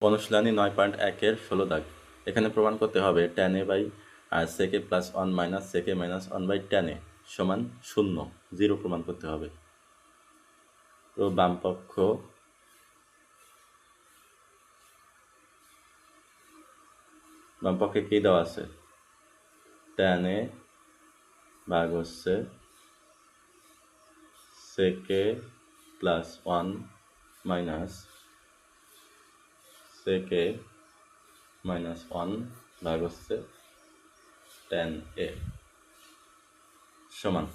অনুশীলনী 9.1-এর 16 দাগ। এখানে প্রমাণ করতে হবে tan a by sec a plus 1 minus sec a minus 1 by tan a সমান 0, 0 প্রমাণ করতে হবে। তো বামপক্ষে কী দেওয়া আছে? tan a ভাগ হচ্ছে sec a plus 1 minus sec a minus 1 ভাগ হচ্ছে tan a সমান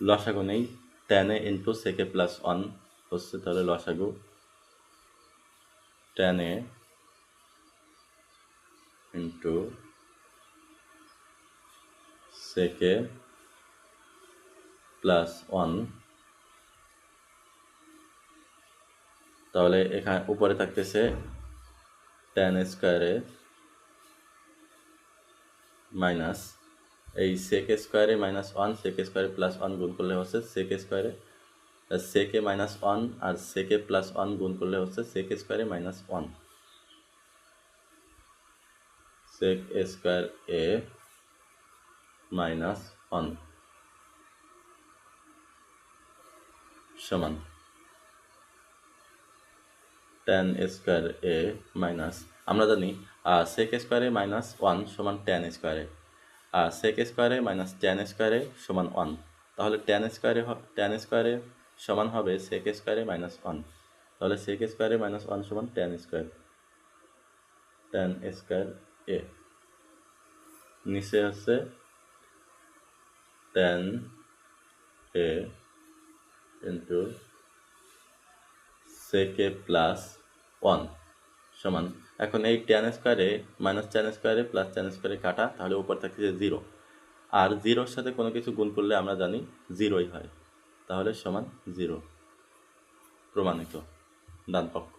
লসাগু নেই, tan a into sec a plus 1 হচ্ছে তাহলে লসাগু tan a into sec a plus 1, তাহলে এখানে উপরে থাকতেছে tan স্কোয়ারে মাইনাস এই sec স্কোয়ারে মাইনাস 1 sec স্কোয়ারে প্লাস 1 গুণ করলে হচ্ছে sec স্কোয়ারে sec a মাইনাস 1 আর sec a প্লাস 1 গুণ করলে হচ্ছে sec স্কোয়ারে minus 1 sec square a minus 1 সমান tan স্কোয়ার a মাইনাস, আমরা জানি sec স্কোয়ারে মাইনাস 1 সমান tan স্কোয়ারে, sec স্কোয়ারে মাইনাস tan স্কোয়ারে সমান 1, তাহলে tan স্কোয়ারে সমান হবে sec স্কোয়ারে মাইনাস 1, তাহলে sec স্কোয়ারে মাইনাস 1 সমান tan স্কোয়ার a, নিচে হচ্ছে tan a into sec a plus 1 সমান, এখন এই tan স্কোয়ারে মাইনাস tan স্কোয়ারে প্লাস tan স্কোয়ারে কাটা, তাহলে উপর থাকছে 0, আর 0-র সাথে কোনো কিছু গুণ করলে আমরা জানি 0ই হয়, তাহলে সমান 0, প্রমাণিত, ডান পক্ষ।